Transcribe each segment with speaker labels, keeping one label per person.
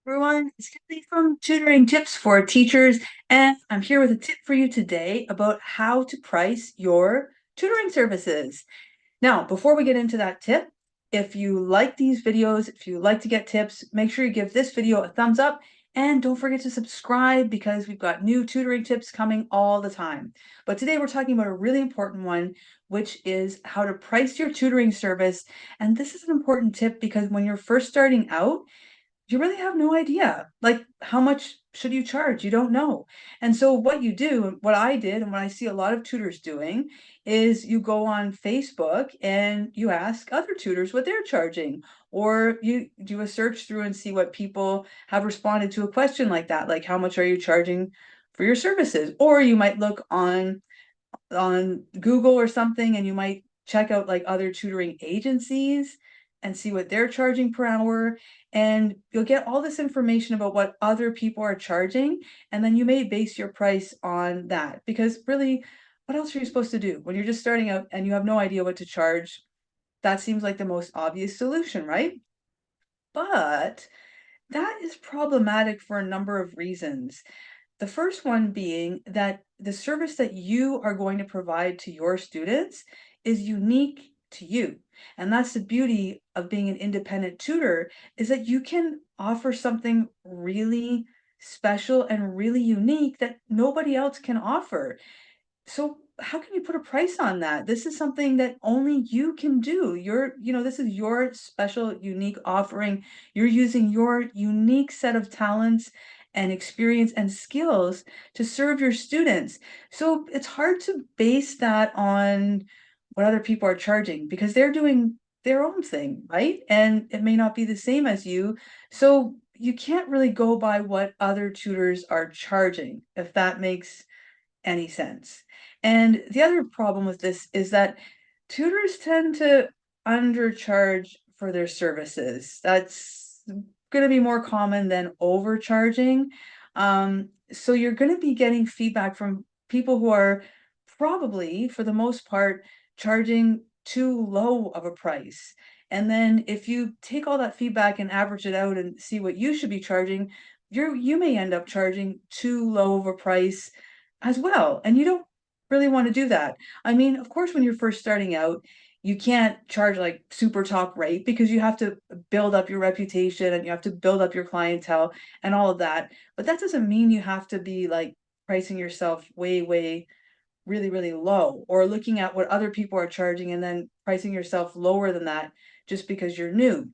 Speaker 1: Everyone, it's Kelly from Tutoring Tips for Teachers, and I'm here with a tip for you today about how to price your tutoring services. Now, before we get into that tip, if you like these videos, if you like to get tips, make sure you give this video a thumbs up and don't forget to subscribe because we've got new tutoring tips coming all the time. But today we're talking about a really important one, which is how to price your tutoring service. And this is an important tip because when you're first starting out, you really have no idea. Like, how much should you charge? You don't know. And so what you do, and what I did, and what I see a lot of tutors doing, is you go on Facebook and you ask other tutors what they're charging, or you do a search through and see what people have responded to a question like that, like how much are you charging for your services? Or you might look on Google or something, and you might check out like other tutoring agencies and see what they're charging per hour. And you'll get all this information about what other people are charging. And then you may base your price on that because really, what else are you supposed to do when you're just starting out and you have no idea what to charge? That seems like the most obvious solution, right? But that is problematic for a number of reasons. The first one being that the service that you are going to provide to your students is unique to you. And that's the beauty of being an independent tutor is that you can offer something really special and really unique that nobody else can offer. So how can you put a price on that? This is something that only you can do. This is your special, unique offering. You're using your unique set of talents and experience and skills to serve your students. So it's hard to base that on what other people are charging because they're doing their own thing, right? And it may not be the same as you. So you can't really go by what other tutors are charging, if that makes any sense. And the other problem with this is that tutors tend to undercharge for their services. That's going to be more common than overcharging. So you're going to be getting feedback from people who are probably, for the most part, charging too low of a price. And then if you take all that feedback and average it out and see what you should be charging, you may end up charging too low of a price as well, and you don't really wanna do that. I mean, of course, when you're first starting out, you can't charge, like, super top rate because you have to build up your reputation and you have to build up your clientele and all of that, but that doesn't mean you have to be, like, pricing yourself way, way really, really low or looking at what other people are charging and then pricing yourself lower than that just because you're new.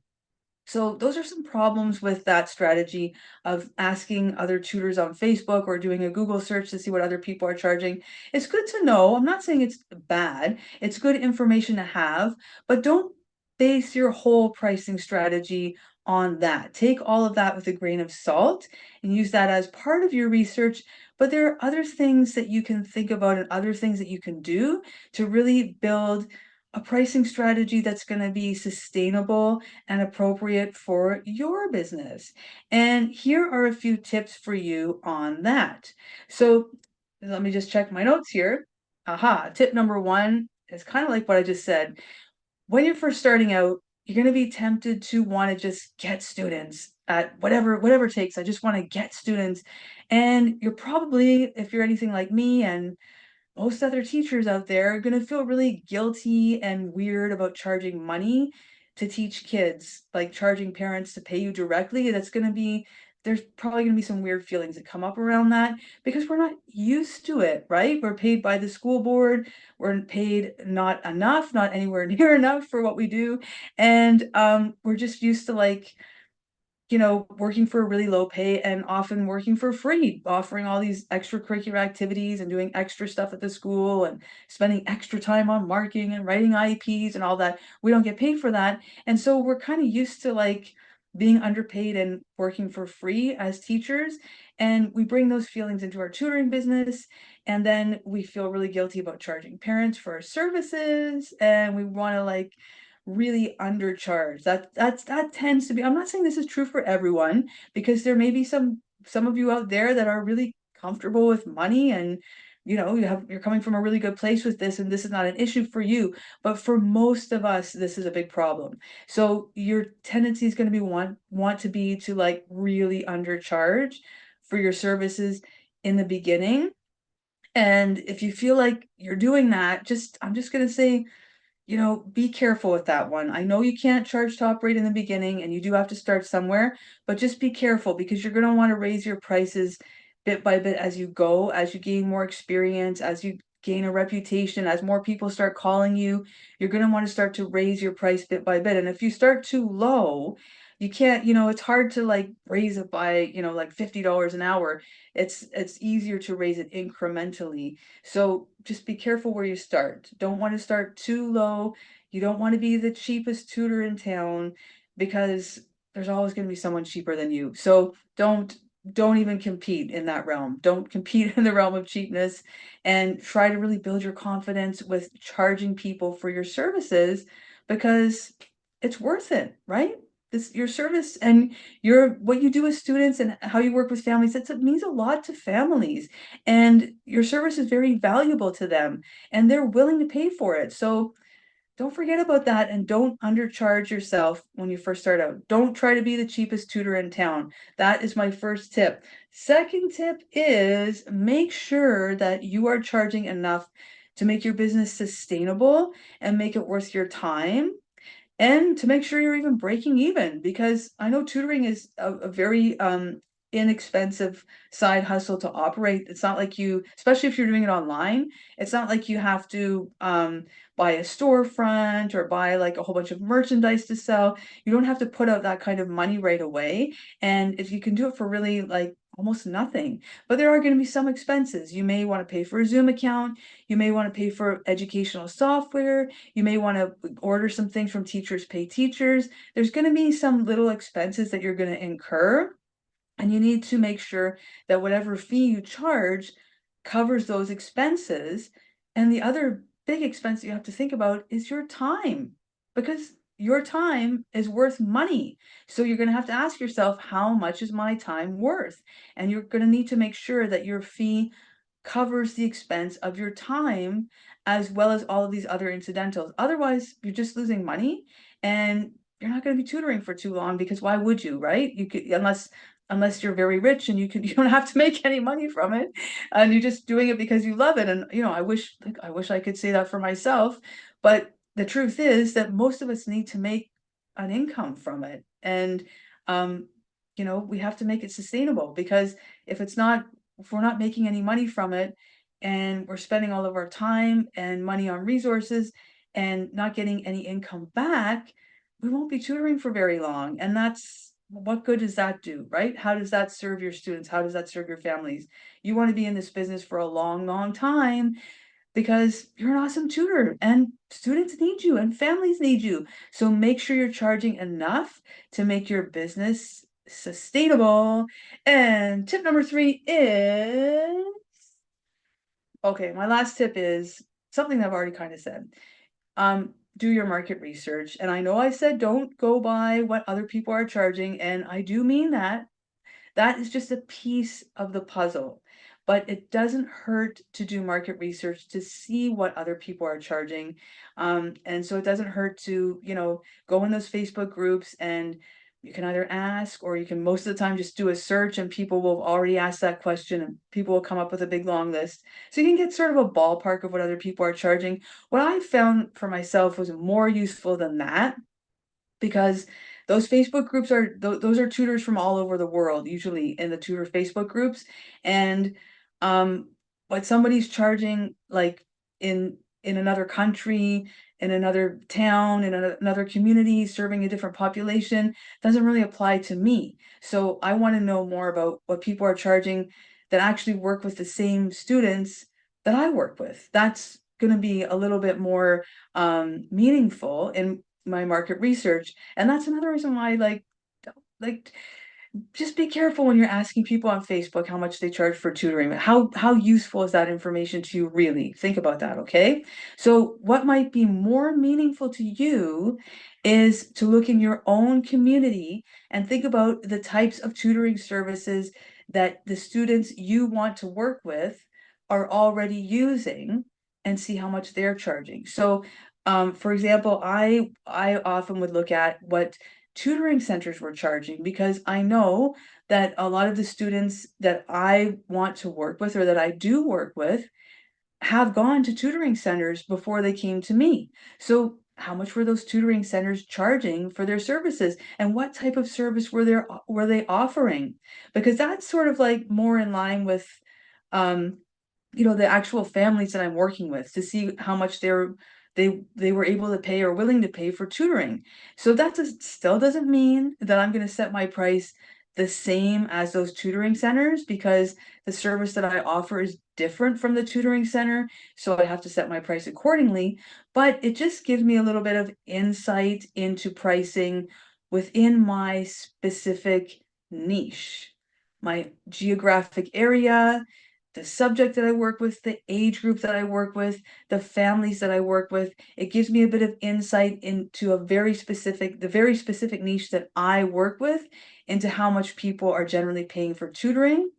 Speaker 1: So those are some problems with that strategy of asking other tutors on Facebook or doing a Google search to see what other people are charging. It's good to know. I'm not saying it's bad. It's good information to have, but don't base your whole pricing strategy on that. Take all of that with a grain of salt and use that as part of your research. But there are other things that you can think about and other things that you can do to really build a pricing strategy that's going to be sustainable and appropriate for your business. And here are a few tips for you on that. So let me just check my notes here. Aha, tip number one is kind of like what I just said. When you're first starting out, you're going to be tempted to want to just get students at whatever it takes. I just want to get students. And you're probably, if you're anything like me and most other teachers out there are gonna feel really guilty and weird about charging money to teach kids, like charging parents to pay you directly. There's probably gonna be some weird feelings that come up around that because we're not used to it, right? We're paid by the school board. We're paid not enough, not anywhere near enough for what we do. And we're just used to working for a really low pay and often working for free, offering all these extracurricular activities and doing extra stuff at the school and spending extra time on marking and writing IEPs and all that. We don't get paid for that. And so we're kind of used to like being underpaid and working for free as teachers. And we bring those feelings into our tutoring business. And then we feel really guilty about charging parents for our services. And we want to like really undercharged. That tends to be, I'm not saying this is true for everyone, because there may be some of you out there that are really comfortable with money and you're coming from a really good place with this, and this is not an issue for you. But for most of us, this is a big problem. So your tendency is going to be want to be to like really undercharge for your services in the beginning. And if you feel like you're doing that, I'm just going to say, be careful with that one. I know you can't charge top rate in the beginning and you do have to start somewhere, but just be careful because you're going to want to raise your prices bit by bit as you go, as you gain more experience, as you gain a reputation, as more people start calling you, you're going to want to start to raise your price bit by bit. And if you start too low, you can't, it's hard to like raise it by, like $50 an hour. It's easier to raise it incrementally. So just be careful where you start. Don't want to start too low. You don't want to be the cheapest tutor in town because there's always going to be someone cheaper than you. So don't even compete in that realm. Don't compete in the realm of cheapness, and try to really build your confidence with charging people for your services because it's worth it, right? This your service and your what you do with students and how you work with families, it means a lot to families, and your service is very valuable to them, and they're willing to pay for it. So don't forget about that, and don't undercharge yourself when you first start out. Don't try to be the cheapest tutor in town. That is my first tip. Second tip is make sure that you are charging enough to make your business sustainable and make it worth your time, and to make sure you're even breaking even, because I know tutoring is a very inexpensive side hustle to operate. It's not like you, especially if you're doing it online, it's not like you have to buy a storefront or buy like a whole bunch of merchandise to sell. You don't have to put out that kind of money right away. And if you can do it for really like almost nothing, but there are going to be some expenses. You may want to pay for a Zoom account. You may want to pay for educational software. You may want to order some things from Teachers Pay Teachers. There's going to be some little expenses that you're going to incur, and you need to make sure that whatever fee you charge covers those expenses. And the other big expense you have to think about is your time, because your time is worth money. So you're going to have to ask yourself, how much is my time worth? And you're going to need to make sure that your fee covers the expense of your time as well as all of these other incidentals. Otherwise, you're just losing money, and you're not going to be tutoring for too long, because why would you, right? You could, unless you're very rich and you don't have to make any money from it, and you're just doing it because you love it. And I wish I could say that for myself, but the truth is that most of us need to make an income from it. And um we have to make it sustainable, because if it's not if we're not making any money from it, and we're spending all of our time and money on resources and not getting any income back, we won't be tutoring for very long. And that's, what good does that do, right? How does that serve your students? How does that serve your families? You want to be in this business for a long, long time, because you're an awesome tutor and students need you and families need you. So make sure you're charging enough to make your business sustainable. And tip number 3 is, okay, my last tip is something I've already kind of said. Do your market research. And I know I said don't go by what other people are charging, and I do mean that. That is just a piece of the puzzle, but it doesn't hurt to do market research to see what other people are charging. And so it doesn't hurt to, go in those Facebook groups, and you can either ask, or you can most of the time just do a search, and people will already ask that question and people will come up with a big long list. So you can get sort of a ballpark of what other people are charging. What I found for myself was more useful than that, because those Facebook groups are those are tutors from all over the world, usually in the tutor Facebook groups. And um what somebody's charging, like in another country, in another town, in another community, serving a different population, doesn't really apply to me. So I want to know more about what people are charging that actually work with the same students that I work with. That's going to be a little bit more meaningful in my market research. And that's another reason why, like just be careful when you're asking people on Facebook how much they charge for tutoring. How useful is that information to you, really? Think about that, okay? So what might be more meaningful to you is to look in your own community and think about the types of tutoring services that the students you want to work with are already using and see how much they're charging. So, for example, I often would look at what tutoring centers were charging because I know that a lot of the students that I want to work with or that I do work with have gone to tutoring centers before they came to me. So how much were those tutoring centers charging for their services and what type of service were they offering? Because that's sort of like more in line with um the actual families that I'm working with to see how much they were able to pay or willing to pay for tutoring. So that still doesn't mean that I'm going to set my price the same as those tutoring centers because the service that I offer is different from the tutoring center, so I have to set my price accordingly. But it just gives me a little bit of insight into pricing within my specific niche, my geographic area, the subject that I work with, the age group that I work with, the families that I work with. It gives me a bit of insight into the very specific niche that I work with, into how much people are generally paying for tutoring.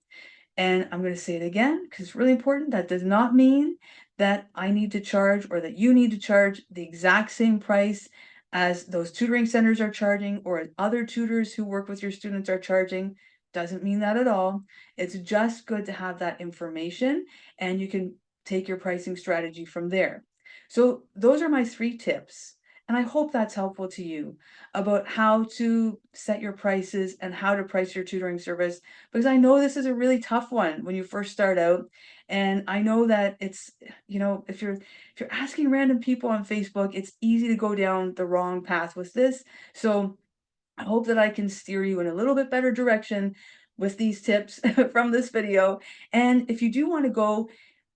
Speaker 1: And I'm going to say it again because it's really important. That does not mean that I need to charge or that you need to charge the exact same price as those tutoring centers are charging or other tutors who work with your students are charging. Doesn't mean that at all. It's just good to have that information and you can take your pricing strategy from there. So those are my 3 tips. And I hope that's helpful to you about how to set your prices and how to price your tutoring service because I know this is a really tough one when you first start out. And I know that it's, if you're asking random people on Facebook, it's easy to go down the wrong path with this. So I hope that I can steer you in a little bit better direction with these tips from this video. And if you do want to go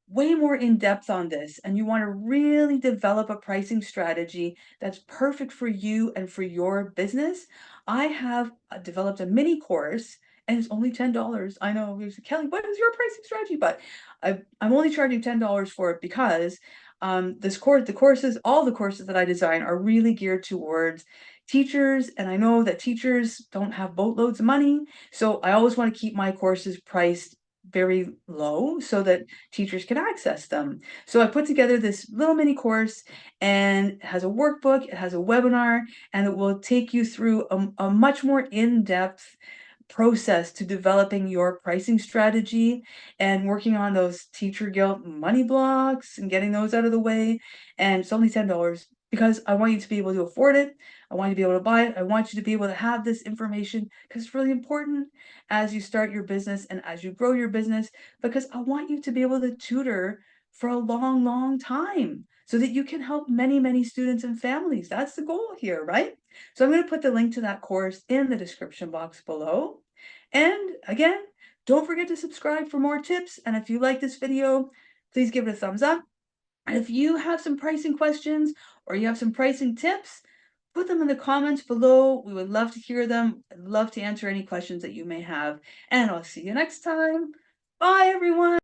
Speaker 1: way more in depth on this and you want to really develop a pricing strategy that's perfect for you and for your business, I have developed a mini course and it's only $10. I know, you say, Kelly, what is your pricing strategy? But I'm only charging $10 for it because all the courses that I design are really geared towards teachers. And I know that teachers don't have boatloads of money. So I always want to keep my courses priced very low so that teachers can access them. So I put together this little mini course and it has a workbook, it has a webinar, and it will take you through a much more in-depth process to developing your pricing strategy and working on those teacher guilt money blocks and getting those out of the way. And it's only $10 because I want you to be able to afford it. I want you to be able to buy it. I want you to be able to have this information because it's really important as you start your business and as you grow your business, because I want you to be able to tutor for a long, long time so that you can help many, many students and families. That's the goal here, right? So I'm going to put the link to that course in the description box below. And again, don't forget to subscribe for more tips. And if you like this video, please give it a thumbs up. And if you have some pricing questions or you have some pricing tips, put them in the comments below. We would love to hear them. I'd love to answer any questions that you may have. And I'll see you next time. Bye, everyone.